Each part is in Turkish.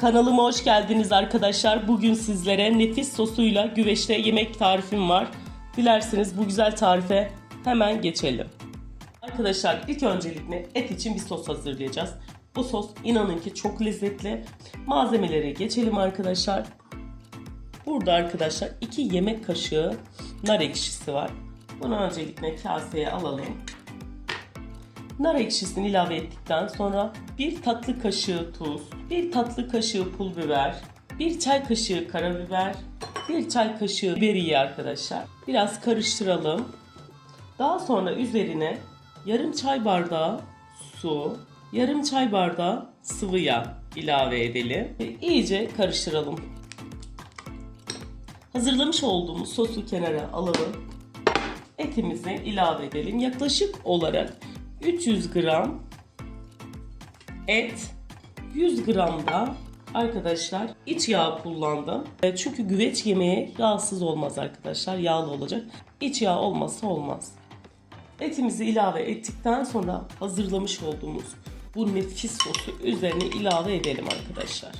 Kanalıma hoş geldiniz arkadaşlar. Bugün sizlere nefis sosuyla güveçte yemek tarifim var. Dilerseniz bu güzel tarife hemen geçelim. Arkadaşlar ilk öncelikle et için bir sos hazırlayacağız. Bu sos inanın ki çok lezzetli. Malzemelere geçelim arkadaşlar. Burada arkadaşlar 2 yemek kaşığı nar ekşisi var. Bunu öncelikle kaseye alalım. Nar ekşisini ilave ettikten sonra 1 tatlı kaşığı tuz, 1 tatlı kaşığı pul biber, 1 çay kaşığı karabiber, 1 çay kaşığı biberiye arkadaşlar. Biraz karıştıralım. Daha sonra üzerine yarım çay bardağı su, yarım çay bardağı sıvı yağ ilave edelim ve iyice karıştıralım. Hazırlamış olduğumuz sosu kenara alalım. Etimizi ilave edelim. Yaklaşık olarak 300 gram et, 100 gram da arkadaşlar iç yağ kullandım. Çünkü güveç yemeği yağsız olmaz arkadaşlar. Yağlı olacak. İç yağ olmazsa olmaz. Etimizi ilave ettikten sonra hazırlamış olduğumuz bu nefis sosu üzerine ilave edelim arkadaşlar.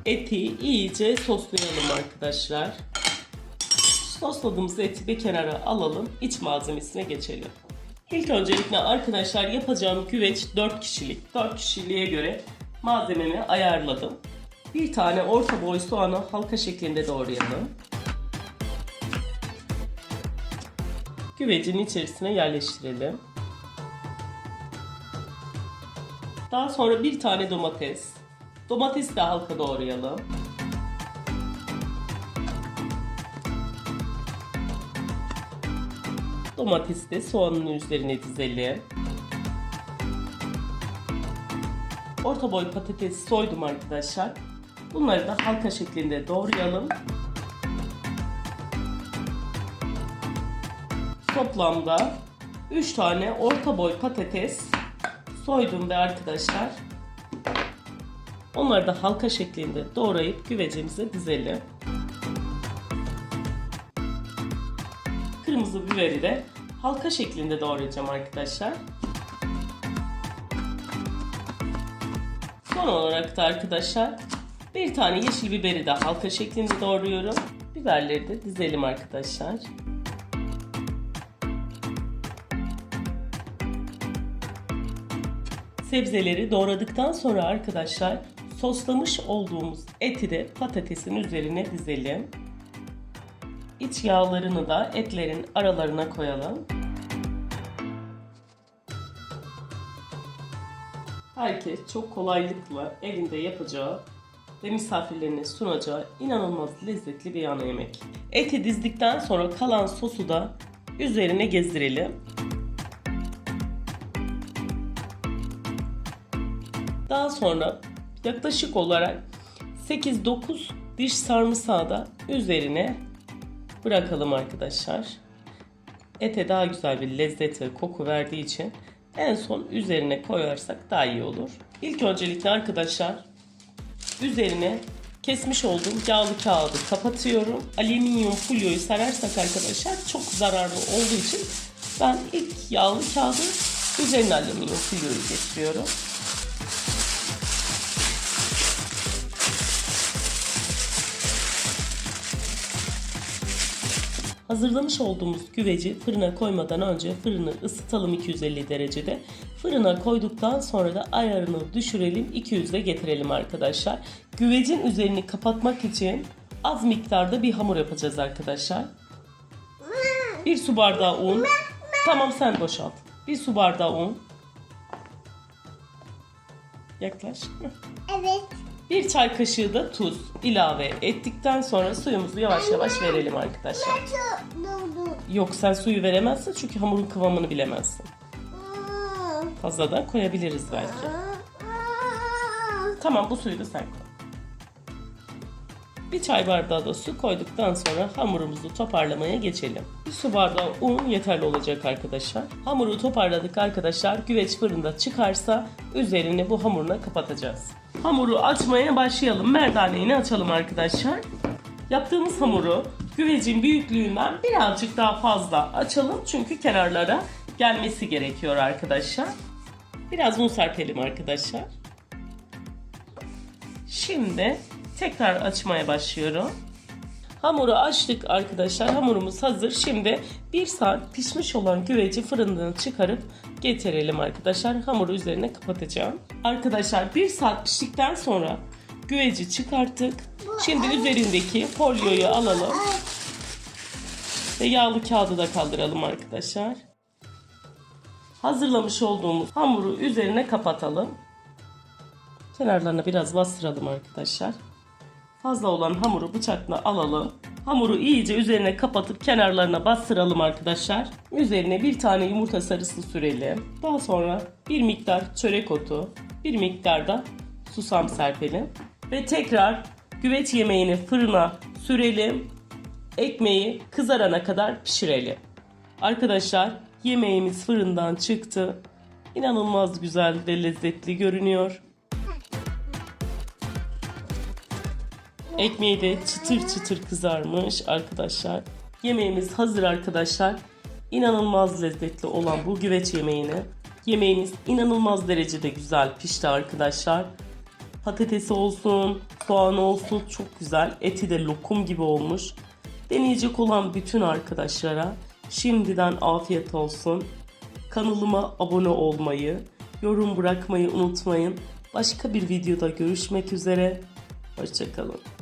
Eti iyice soslayalım arkadaşlar. Sosladığımız eti bir kenara alalım. İç malzemesine geçelim. İlk öncelikle arkadaşlar yapacağım güveç 4 kişilik. 4 kişiliğe göre malzememi ayarladım. Bir tane orta boy soğanı halka şeklinde doğrayalım. Güvecin içerisine yerleştirelim. Daha sonra bir tane domates. Domatesi de halka doğrayalım. Domatesi de soğanın üzerine dizelim. Orta boy patatesi soydum arkadaşlar. Bunları da halka şeklinde doğrayalım. Toplamda 3 tane orta boy patates soydum ve arkadaşlar onları da halka şeklinde doğrayıp güvecimize dizelim. Kırmızı biberi de halka şeklinde doğrayacağım arkadaşlar. Son olarak da arkadaşlar bir tane yeşil biberi de halka şeklinde doğruyorum. Biberleri de dizelim arkadaşlar. Sebzeleri doğradıktan sonra arkadaşlar soslamış olduğumuz eti de patatesin üzerine dizelim. İç yağlarını da etlerin aralarına koyalım. Herkes çok kolaylıkla evinde yapacağı ve misafirlerine sunacağı inanılmaz lezzetli bir ana yemek. Eti dizdikten sonra kalan sosu da üzerine gezdirelim. Daha sonra yaklaşık olarak 8-9 diş sarımsağı da üzerine bırakalım arkadaşlar. Ete daha güzel bir lezzet ve koku verdiği için en son üzerine koyarsak daha iyi olur. İlk öncelikle arkadaşlar üzerine kesmiş olduğum yağlı kağıdı kapatıyorum. Alüminyum folyoyu sararsak arkadaşlar çok zararlı olduğu için ben ilk yağlı kağıdı üzerine alüminyum folyoyu geçiriyorum. Hazırlamış olduğumuz güveci fırına koymadan önce fırını ısıtalım 250 derecede. Fırına koyduktan sonra da ayarını düşürelim, 200'e getirelim arkadaşlar. Güvecin üzerini kapatmak için az miktarda bir hamur yapacağız arkadaşlar. 1 su bardağı un. Tamam sen boşalt. 1 su bardağı un. Yaklaş. Evet. 1 çay kaşığı da tuz ilave ettikten sonra suyumuzu yavaş yavaş verelim arkadaşlar. Yok sen suyu veremezsin çünkü hamurun kıvamını bilemezsin. Fazladan koyabiliriz belki. Tamam bu suyu da sen koy. 1 çay bardağı da su koyduktan sonra hamurumuzu toparlamaya geçelim. 1 su bardağı un yeterli olacak arkadaşlar. Hamuru toparladık arkadaşlar. Güveç fırında çıkarsa üzerini bu hamurla kapatacağız. Hamuru açmaya başlayalım. Merdaneğini açalım arkadaşlar. Yaptığımız hamuru güvecin büyüklüğünden birazcık daha fazla açalım. Çünkü kenarlara gelmesi gerekiyor arkadaşlar. Biraz un serpelim arkadaşlar. Şimdi tekrar açmaya başlıyorum. Hamuru açtık arkadaşlar. Hamurumuz hazır. Şimdi 1 saat pişmiş olan güveci fırından çıkarıp getirelim arkadaşlar. Hamuru üzerine kapatacağım. Arkadaşlar 1 saat piştikten sonra güveci çıkarttık. Şimdi üzerindeki folyoyu alalım. Ve yağlı kağıdı da kaldıralım arkadaşlar. Hazırlamış olduğumuz hamuru üzerine kapatalım. Kenarlarına biraz bastıralım arkadaşlar. Fazla olan hamuru bıçakla alalım. Hamuru iyice üzerine kapatıp kenarlarına bastıralım arkadaşlar. Üzerine bir tane yumurta sarısı sürelim. Daha sonra bir miktar çörek otu, bir miktar da susam serpelim. Ve tekrar güveç yemeğini fırına sürelim. Ekmeği kızarana kadar pişirelim. Arkadaşlar yemeğimiz fırından çıktı. İnanılmaz güzel ve lezzetli görünüyor. Ekmeği de çıtır çıtır kızarmış arkadaşlar. Yemeğimiz hazır arkadaşlar. İnanılmaz lezzetli olan bu güveç yemeğimiz inanılmaz derecede güzel pişti arkadaşlar. Patatesi olsun, soğanı olsun çok güzel. Eti de lokum gibi olmuş. Deneyecek olan bütün arkadaşlara şimdiden afiyet olsun. Kanalıma abone olmayı, yorum bırakmayı unutmayın. Başka bir videoda görüşmek üzere. Hoşça kalın.